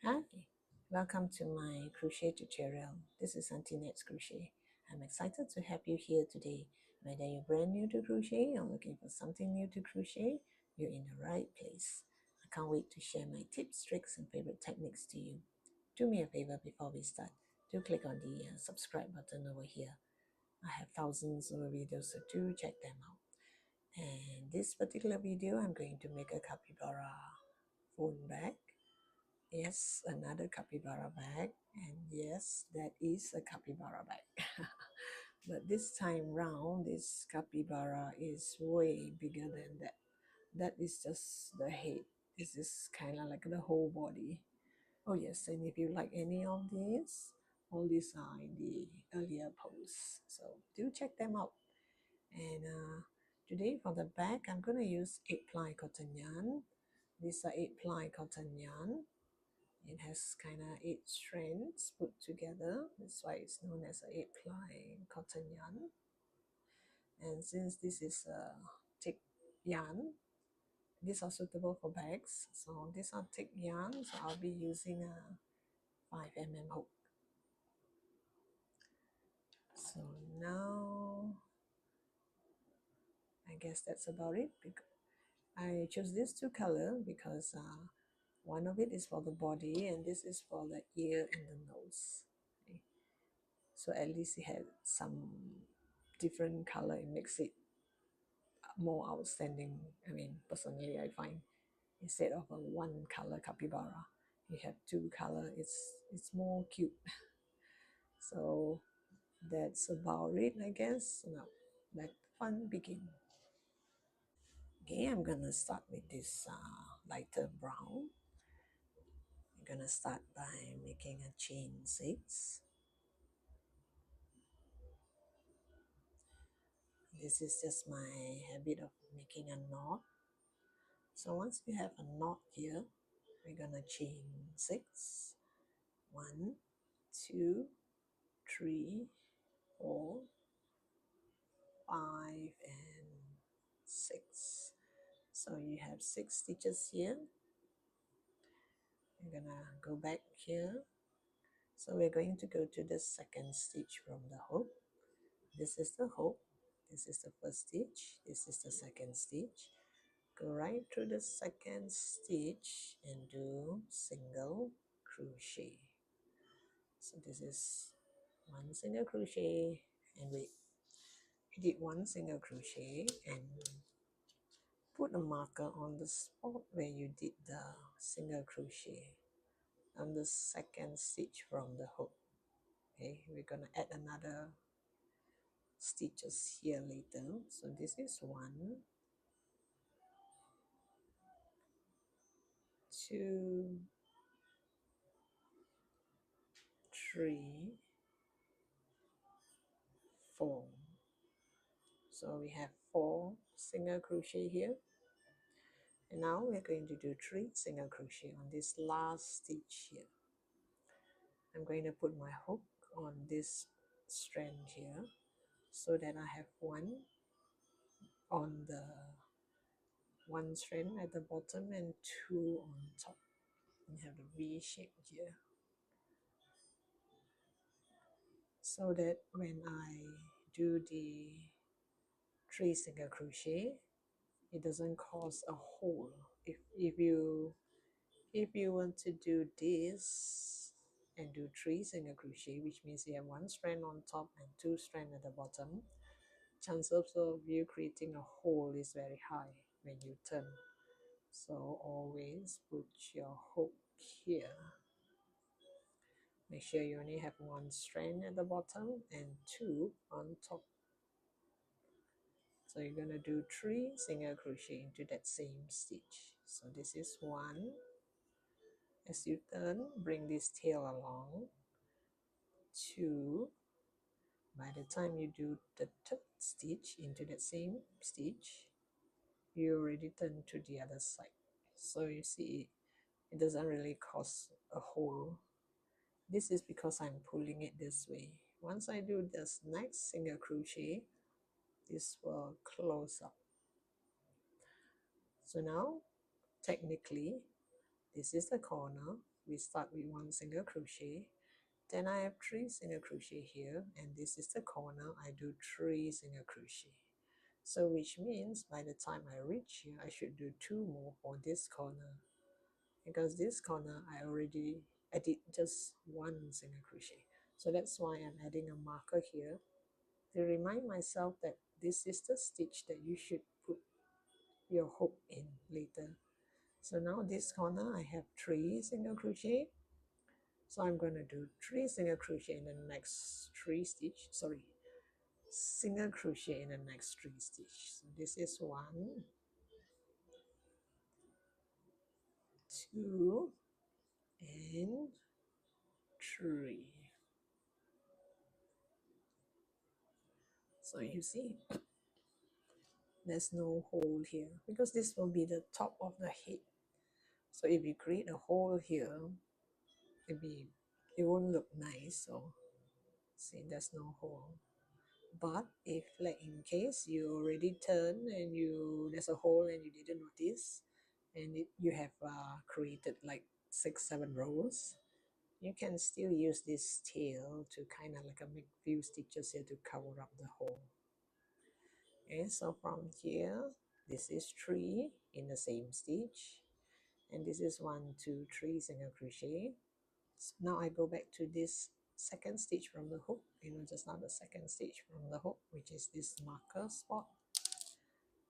Hi, welcome to my crochet tutorial. This is Auntie Nat's Crochet. I'm excited to have you here today. Whether you're brand new to crochet or looking for something new to crochet, you're in the right place. I can't wait to share my tips, tricks, and favorite techniques to you. Do me a favor before we start. Do click on the subscribe button over here. I have thousands of videos, so do check them out. And this particular video, I'm going to make a capybara phone bag. Yes, another capybara bag, and yes, that is a capybara bag. But this time round, this capybara is way bigger than that. That is just the head. This is kind of like the whole body. Oh yes, and if you like any of these, all these are in the earlier posts, so do check them out. And today for the bag, I'm gonna use 8-ply cotton yarn. These are 8-ply cotton yarn. It has kind of 8 strands put together. That's why it's known as a 8-ply cotton yarn. And since this is a thick yarn, these are suitable for bags. So these are thick yarn, so I'll be using a 5mm hook. So now, I guess that's about it. I chose these two colors because one of it is for the body and this is for the ear and the nose. Okay. So at least it had some different color. It makes it more outstanding. I mean, personally, I find instead of a one color capybara, you have two color. It's more cute. So that's about it, I guess. Now let the fun begin. Okay, I'm gonna start with this lighter brown. I'm gonna start by making a chain 6. This is just my habit of making a knot. So once you have a knot here, we're gonna chain 6. 1, 2, 3, 4, 5, and 6. So you have 6 stitches here. You're gonna go back here. So we're going to go to the second stitch from the hook. This is the hook. This is the first stitch. This is the second stitch. Go right through the second stitch and do single crochet. So this is 1 single crochet, and we did 1 single crochet and put a marker on the spot where you did the single crochet on the second stitch from the hook. Okay, we're gonna add another stitches here later. So this is 1, 2, 3, 4. So we have 4 single crochet here, and now we're going to do 3 single crochet on this last stitch here. I'm going to put my hook on this strand here so that I have 1 on the 1 strand at the bottom and 2 on top. We have the V shape here, so that when I do the 3 single crochet, it doesn't cause a hole. If you want to do this and do 3 single crochet, which means you have 1 strand on top and 2 strand at the bottom, chances of you creating a hole is very high when you turn. So always put your hook here. Make sure you only have 1 strand at the bottom and 2 on top. So you're going to do 3 single crochet into that same stitch. So this is 1. As you turn, bring this tail along. 2. By the time you do the 3rd stitch into that same stitch, you already turn to the other side. So you see, it doesn't really cause a hole. This is because I'm pulling it this way. Once I do this next single crochet, this will close up. So now, technically, this is the corner, we start with 1 single crochet, then I have 3 single crochet here, and this is the corner. I do 3 single crochet, so which means by the time I reach here, I should do 2 more for this corner, because this corner I already added just 1 single crochet. So that's why I'm adding a marker here to remind myself that this is the stitch that you should put your hook in later. So now this corner I have 3 single crochet, so I'm going to do 3 single crochet in the next 3 stitch, single crochet in the next 3 stitch. So this is 1, 2, and 3. So you see, there's no hole here because this will be the top of the head. So if you create a hole here, it won't look nice. So see, there's no hole. But if, like, in case you already turn and there's a hole and you didn't notice, and you have created like 6-7 rows, you can still use this tail to kind of like make few stitches here to cover up the hole. Okay, so from here, this is 3 in the same stitch, and this is 1, 2, 3 single crochet. So now I go back to this second stitch from the hook, just now the second stitch from the hook, which is this marker spot,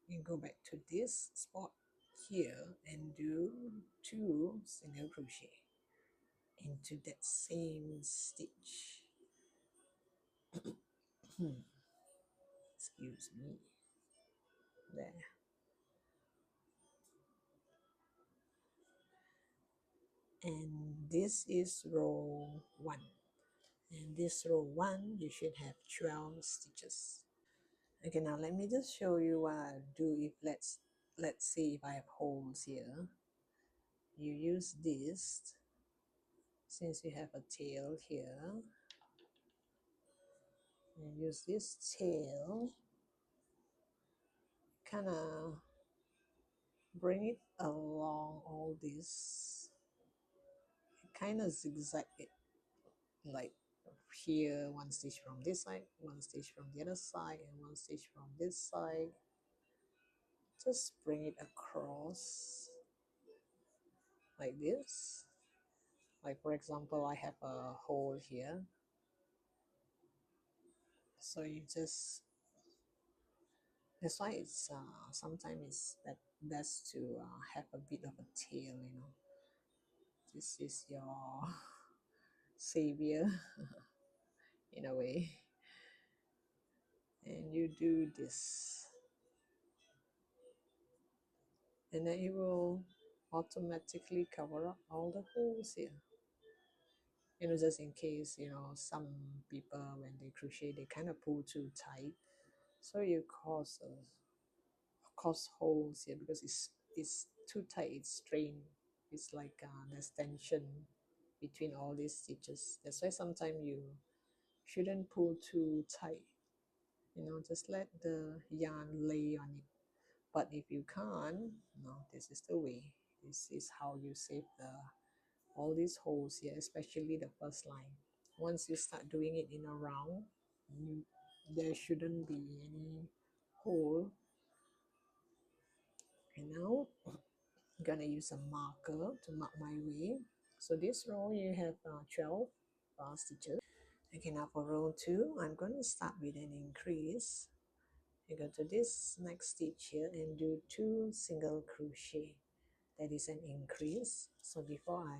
and go back to this spot here and do 2 single crochet into that same stitch. Excuse me. There. And this is row 1. And this row 1, you should have 12 stitches. Okay, now let me just show you what I do if let's see if I have holes here. You use this, since you have a tail here, you use this tail, kind of bring it along all this, kind of zigzag it, like here 1 stitch from this side, 1 stitch from the other side, and 1 stitch from this side. Just bring it across like this. Like, for example, I have a hole here, so you just, that's why it's sometimes it's best to have a bit of a tail. This is your savior in a way, and you do this, and then it will automatically cover up all the holes here. Just in case, some people when they crochet, they kind of pull too tight, so you cause holes here because it's too tight, it's strained, it's like there's tension between all these stitches. That's why sometimes you shouldn't pull too tight, just let the yarn lay on it. But if you can't, this is the way. This is how you save all these holes here, especially the first line. Once you start doing it in a round, there shouldn't be any hole. And now I'm gonna use a marker to mark my way. So this row you have 12 stitches. Okay, now for row 2, I'm going to start with an increase. You go to this next stitch here and do 2 single crochet. That is an increase. So before I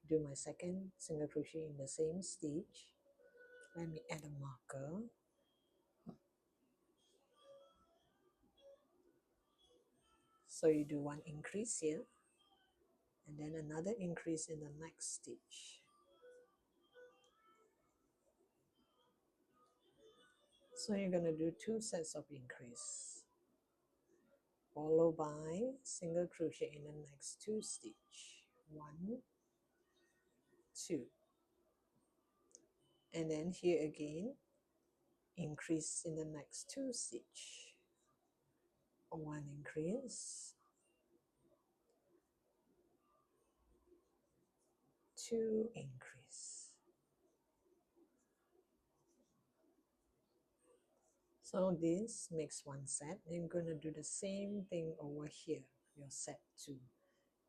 do my second single crochet in the same stitch, let me add a marker. So you do 1 increase here, and then another increase in the next stitch. So you're going to do 2 sets of increase, followed by single crochet in the next 2 stitch. 1, 2. And then here again, increase in the next 2 stitch. 1 increase, 2 increase. So this makes one set. I'm going to do the same thing over here. Your set 2.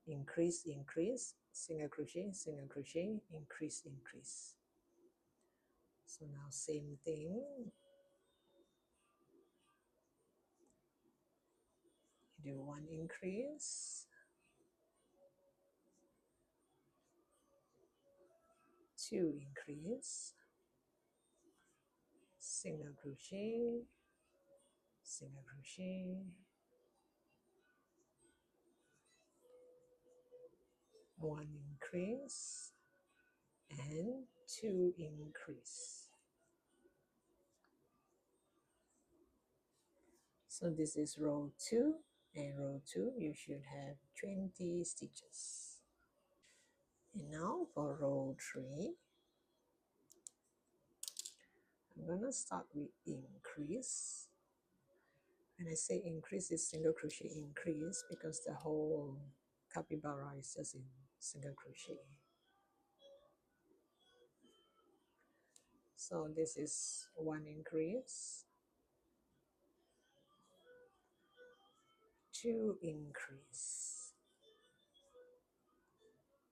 Increase, increase, single crochet, increase, increase. So now same thing. You do 1 increase, 2 increase, single crochet, 1 increase, and 2 increase. So this is row 2, and row 2 you should have 20 stitches. And now for row 3, I'm gonna start with increase. When I say increase, it's single crochet increase because the whole capybara is just in single crochet. So this is 1 increase, 2 increase,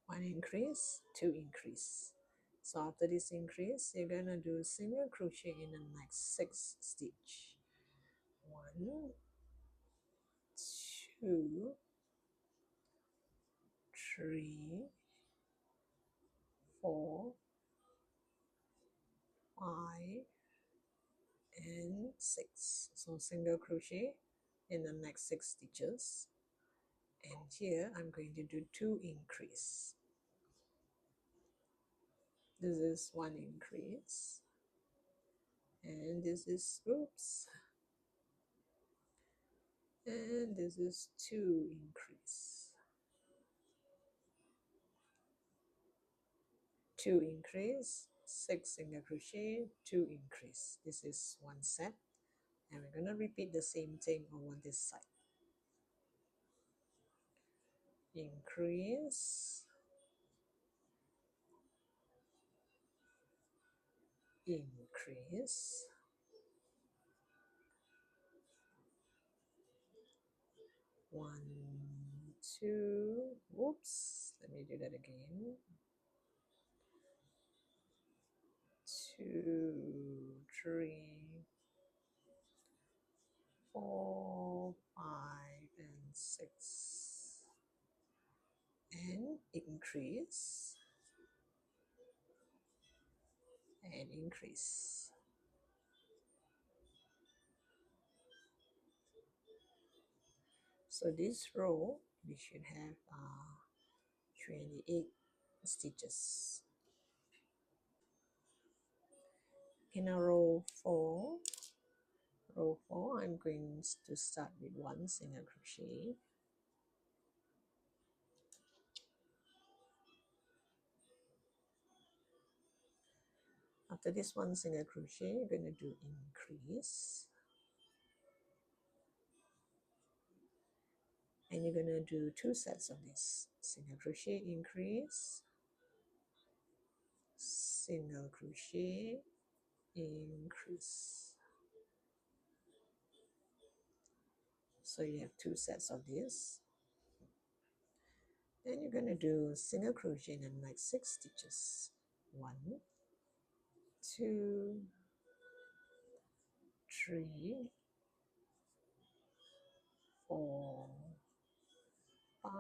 1 increase, 2 increase. So after this increase, you're gonna do single crochet in the next 6 stitch. 1, 2, 3, 4, 5, and 6. So single crochet in the next 6 stitches, and here I'm going to do 2 increase. This is 1 increase, and this is oops, and this is 2 increase, 2 increase, 6 single crochet, 2 increase. This is one set, and we're gonna repeat the same thing over this side. Increase, increase, 1, 2, whoops, let me do that again. 2, 3, 4, 5, and 6, and increase, and increase. So this row we should have 28 stitches. In a row 4, I'm going to start with 1 single crochet. After this 1 single crochet, you're going to do increase, and you're going to do 2 sets of this: single crochet, increase, single crochet, increase. So you have 2 sets of this. Then you're going to do single crochet in the next 6 stitches: 1, 2, 3, 4, 5,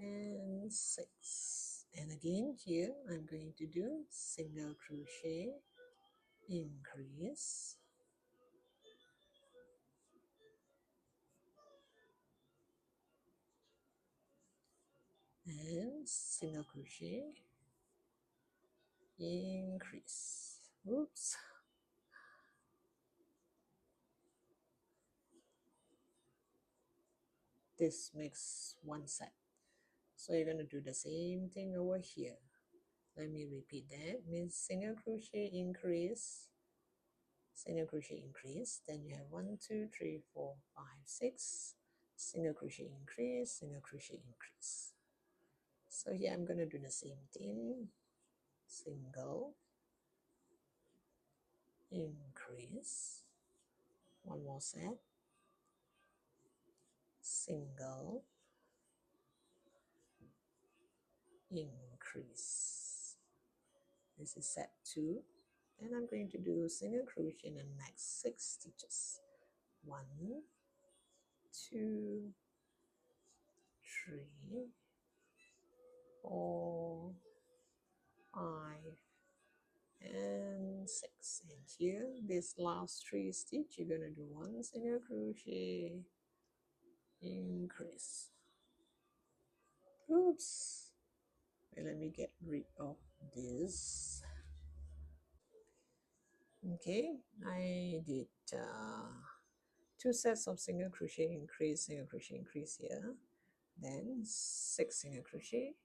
and 6. And again here I'm going to do single crochet, increase, and single crochet, increase. Oops. This makes one set. So you're going to do the same thing over here. Let me repeat that. Means single crochet, increase, single crochet, increase. Then you have 1, 2, 3, 4, 5, 6. Single crochet, increase, single crochet, increase. So here I'm going to do the same thing. Single, increase, one more set, single, increase. This is set 2, and I'm going to do single crochet in the next 6 stitches. 1, 2, 3, 4, 5, and 6. And here, this last 3 stitch, you're gonna do 1 single crochet, increase. Oops. Okay, let me get rid of this. Okay, I did 2 sets of single crochet increase here, then 6 single crochet.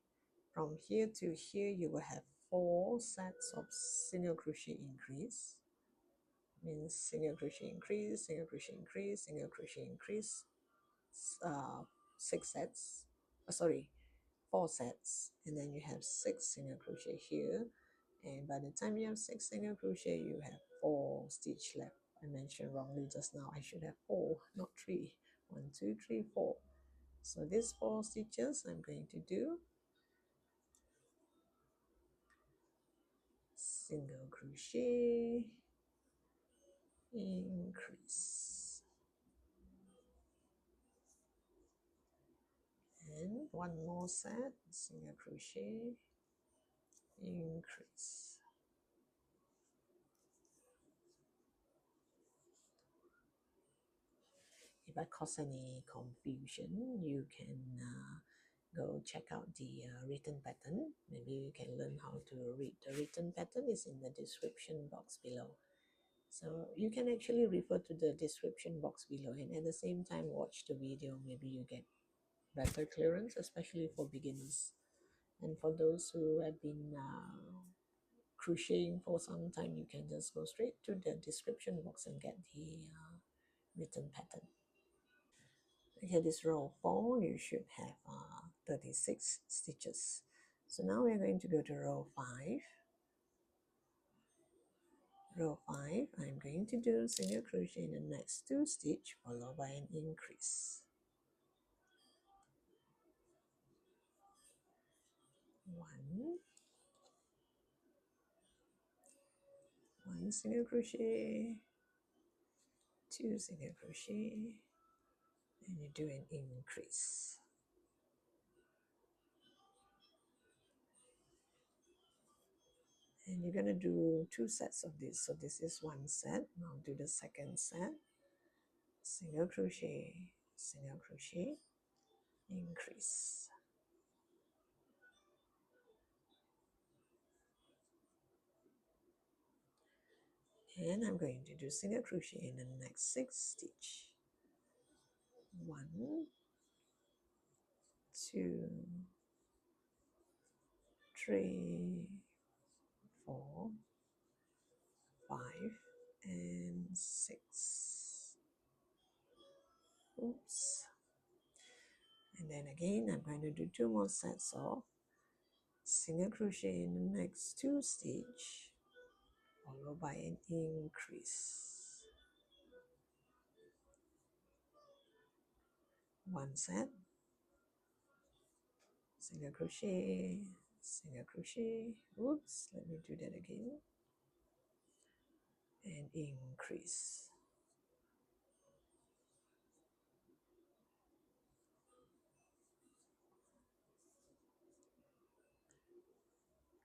From here to here, you will have 4 sets of single crochet increase. Means single crochet increase, single crochet increase, single crochet increase. 6 sets. Sorry, 4 sets, and then you have 6 single crochet here. And by the time you have 6 single crochet, you have 4 stitch left. I mentioned wrongly just now. I should have 4, not 3. 1, 2, 3, 4. So these 4 stitches I'm going to do single crochet, increase, and one more set, single crochet, increase. If I cause any confusion, you can go check out the written pattern. Maybe you can learn how to read the written pattern. Is in the description box below. So you can actually refer to the description box below, and at the same time watch the video. Maybe you get better clearance, especially for beginners. And for those who have been crocheting for some time, you can just go straight to the description box and get the written pattern. Okay, this row 4, you should have 36 stitches. So now we're going to go to row 5. Row 5, I'm going to do single crochet in the next 2 stitch, followed by an increase. 1 single crochet, 2 single crochet, and you do an increase. And you're going to do 2 sets of this. So this is 1 set. Now do the second set. Single crochet, increase. And I'm going to do single crochet in the next 6 stitch. 1, 2, 3, 4, 5, and 6. Oops. And then again, I'm going to do 2 more sets of single crochet in the next 2 stitch, followed by an increase. 1 set, single crochet, oops, let me do that again, and increase.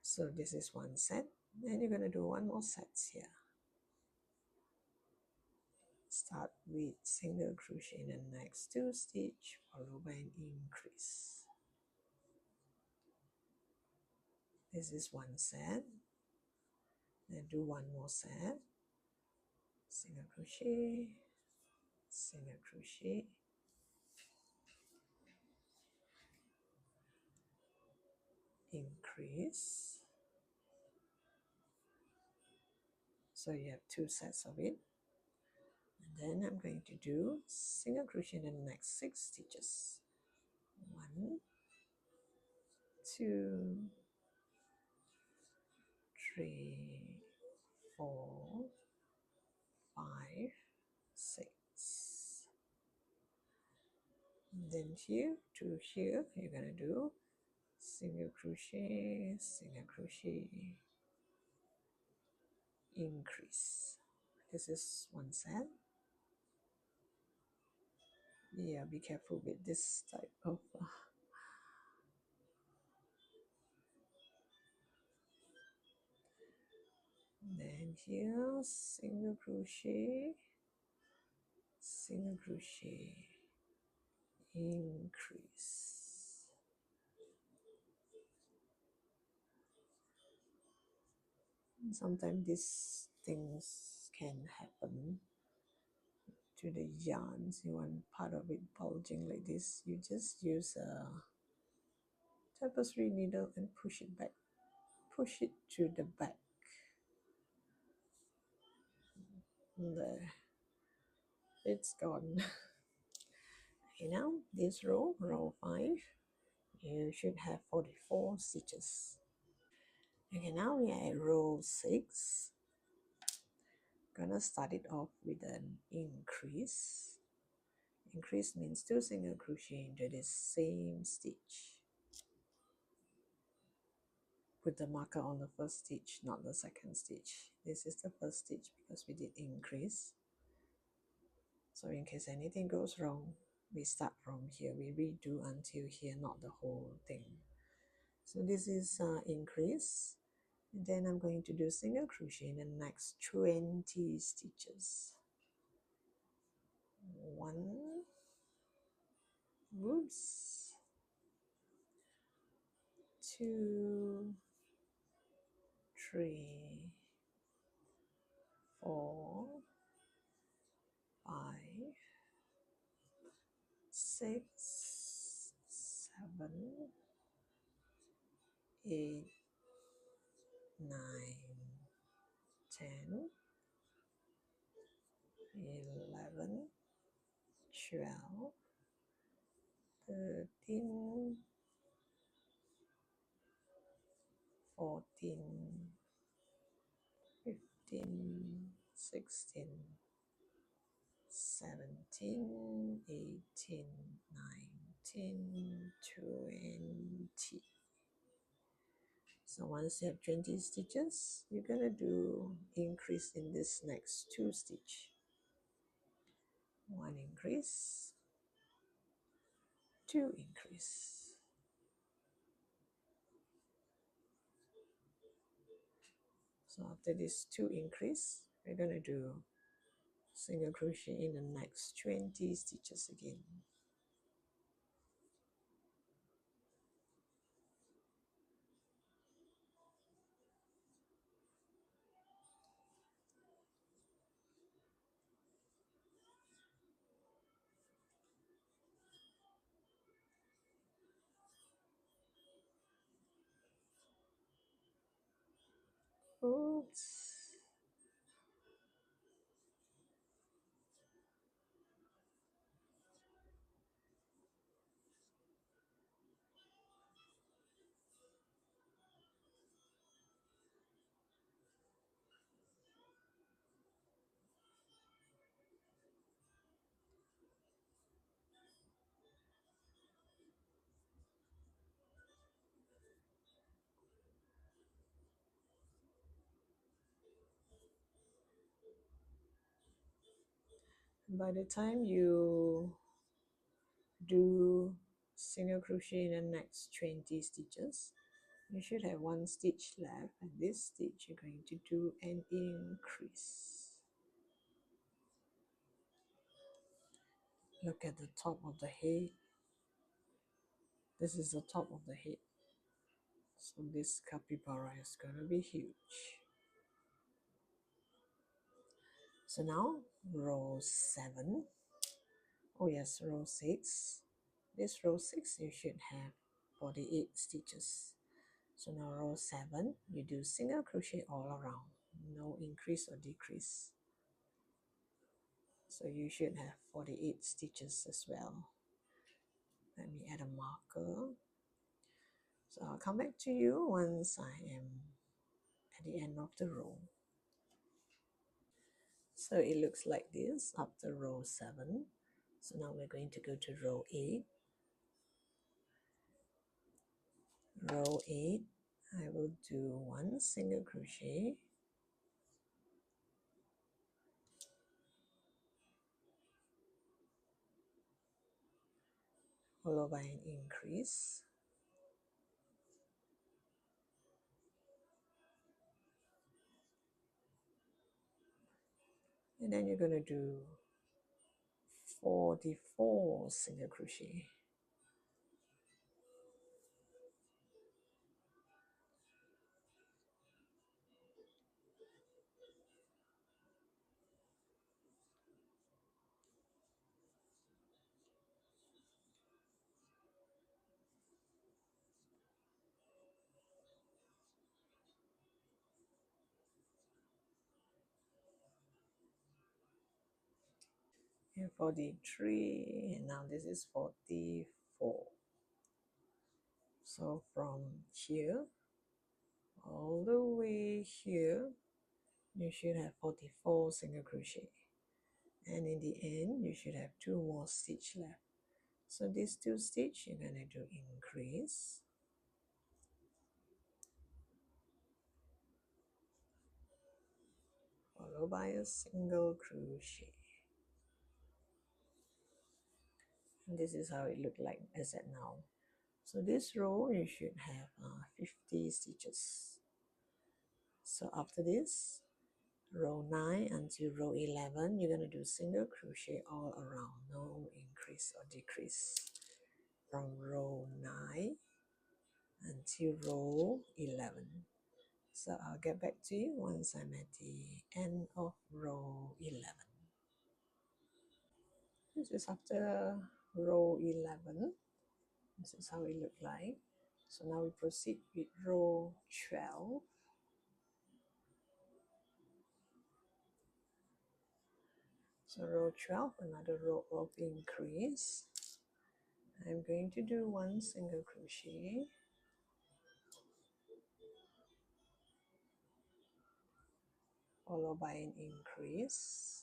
So this is 1 set, and you're going to do 1 more set here. Start with single crochet in the next 2 stitch, followed by an increase. This is 1 set, then do 1 more set, single crochet, increase. So you have 2 sets of it. And then I'm going to do single crochet in the next 6 stitches. 1, 2, 3, 4, 5, 6. Then here to here, you're gonna do single crochet, single crochet, increase. This is one set. Yeah, be careful with this type of then here single crochet, single crochet, increase. Sometimes these things can happen to the yarns. You want part of it bulging like this, you just use a tapestry needle and push it back, push it to the back. There, it's gone. Okay, now this row, row 5, you should have 44 stitches. Okay, now we are at row 6. Gonna start it off with an increase. Increase means 2 single crochet into the same stitch. Put the marker on the first stitch, not the second stitch. This is the first stitch because we did increase. So in case anything goes wrong, we start from here. We redo until here, not the whole thing. So this is increase. And then I'm going to do single crochet in the next 20 stitches. 1, whoops, 2, 3, 4, 5, 6, 7, 8, 9, 10, 11, 12, 13, 14, 15, 16, 17, 18, 19, 20. So once you have 20 stitches, you're gonna do increase in this next 2 stitch. 1 increase, 2 increase. So after this 2 increase, we're gonna do single crochet in the next 20 stitches again. Oops. By the time you do single crochet in the next 20 stitches, you should have 1 stitch left, and this stitch you're going to do an increase. Look at the top of the head. This is the top of the head. So this capybara is going to be huge. So now row 7. Oh yes, row 6. This row 6 you should have 48 stitches. So now row 7, you do single crochet all around, no increase or decrease. So you should have 48 stitches as well. Let me add a marker. So I'll come back to you once I am at the end of the row. So it looks like this after row 7. So now we're going to go to row 8. Row 8, I will do 1 single crochet, followed by an increase, and then you're going to do 44 single crochet. And 43, and now this is 44. So from here all the way here, you should have 44 single crochet, and in the end you should have 2 more stitch left. So these 2 stitch you're going to do increase, followed by a single crochet, and this is how it looked like as at now. So this row you should have 50 stitches. So after this, row 9 until row 11, you're going to do single crochet all around, no increase or decrease, from row 9 until row 11. So I'll get back to you once I'm at the end of row 11. This is after row 11. This is how it looked like. So now we proceed with row 12. So row 12, another row of increase. I'm going to do 1 single crochet, followed by an increase.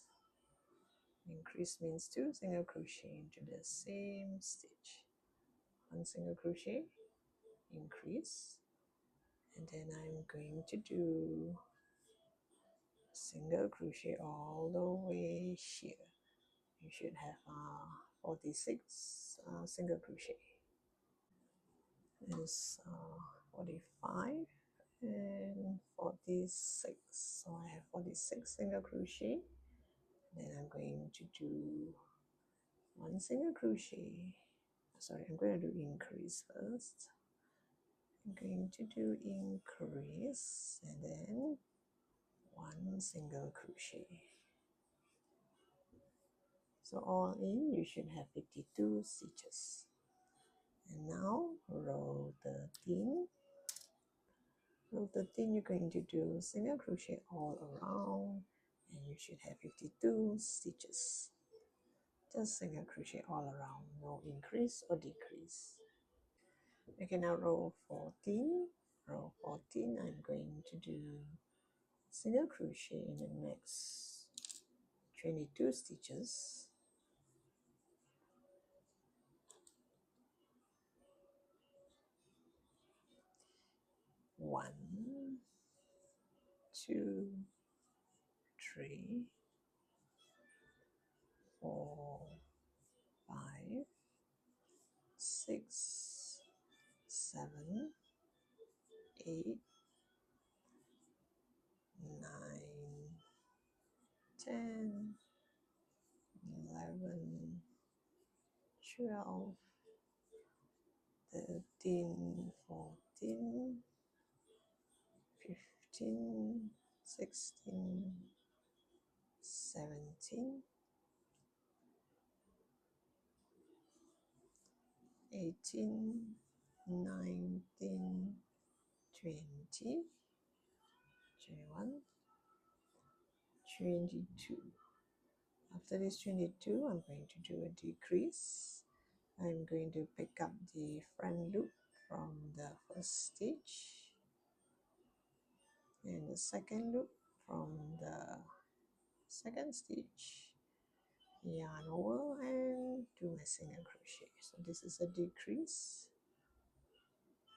Increase means 2 single crochet into the same stitch. 1 single crochet, increase, and then I'm going to do single crochet all the way here. You should have 46 single crochet. Is 45 and 46. So I have 46 single crochet. Then I'm going to do 1 single crochet. Sorry, I'm going to do increase first. I'm going to do increase and then 1 single crochet. So all in you should have 52 stitches. And now row 13. Row 13 you're going to do single crochet all around, and you should have 52 stitches. Just single crochet all around, no increase or decrease. Okay, now row 14. Row 14 I'm going to do single crochet in the next 22 stitches. One, 2, 3, 4, 5, 6, 7, 8, 9, 10, 11, 12, 13, 14, 15, 16, 17, 18, 19, 20, 21, 22. After this 22, I'm going to do a decrease. I'm going to pick up the front loop from the first stitch, and the second loop from the second stitch, yarn over and do my single crochet. So this is a decrease.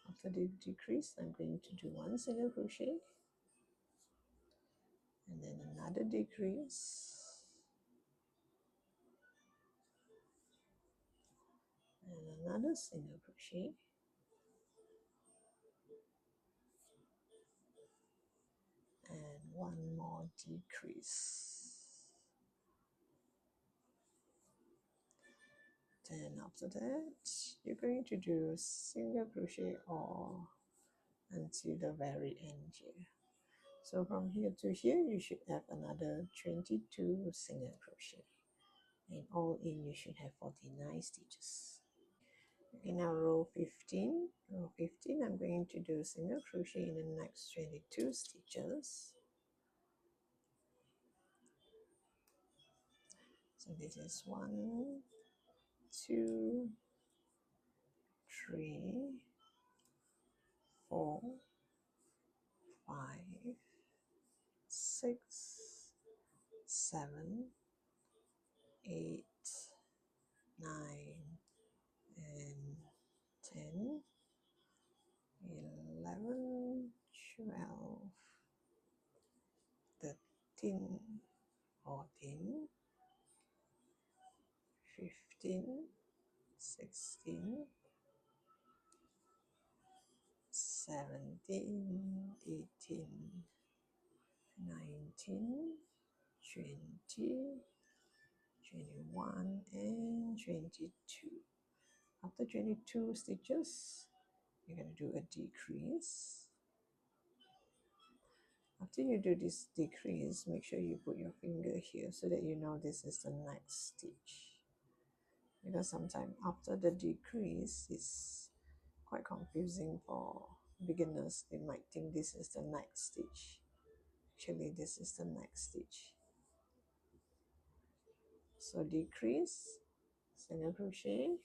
After the decrease, I'm going to do one single crochet and then another decrease and another single crochet and one more decrease. Then after that, you're going to do single crochet all until the very end here. So from here to here, you should have another 22 single crochet, and all in you should have 49 stitches. Okay, now row 15. Row 15, I'm going to do single crochet in the next 22 stitches. So this is 1, 2, 3, 4, 5, 6, 7, 8, 9, and 10, 11, 12, 13, 14, 15, 16, 17, 18, 19, 20, 21, and 22. After 22 stitches, you're going to do a decrease. After you do this decrease, make sure you put your finger here so that you know this is the next stitch. Because sometimes after the decrease, it's quite confusing for beginners. They might think this is the next stitch. Actually, this is the next stitch. So decrease, single crochet,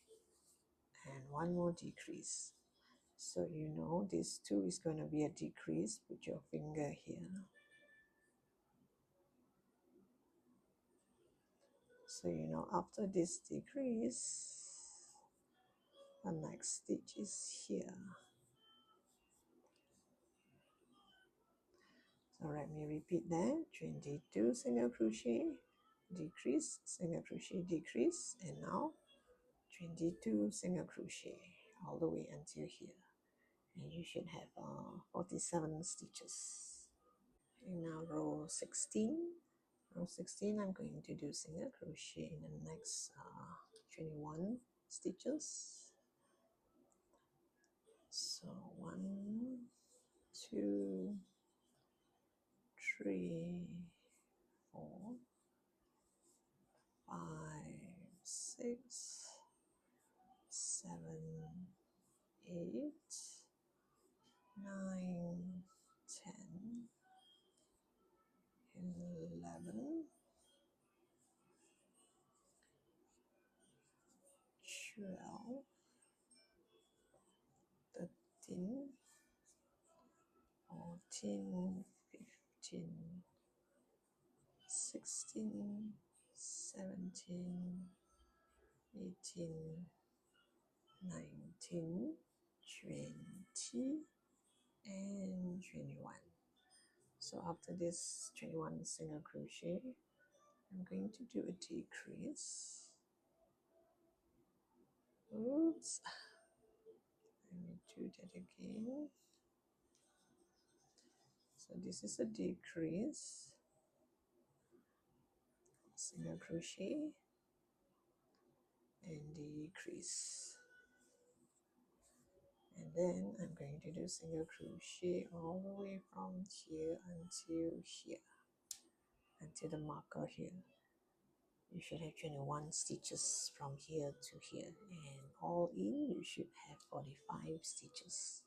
and one more decrease. So you know this 2 is going to be a decrease. Put your finger here. So you know after this decrease, the next stitch is here. So let me repeat that. 22 single crochet, decrease, single crochet, decrease, and now 22 single crochet all the way until here, and you should have 47 stitches. And now row 16. Row 16, I'm going to do single crochet in the next 21 stitches. So 1, 2, 3, 4, 5, 6, 7, 8, 9, 10, 11, 12, 13, 14, 15, 16, 17, 18, 19, 20, and 21. So after this 21 single crochet, I'm going to do a decrease. Oops, let me do that again. So this is a decrease, single crochet, and decrease. And then I'm going to do single crochet all the way from here until here, until the marker here. You should have 21 stitches from here to here, and all in you should have 45 stitches.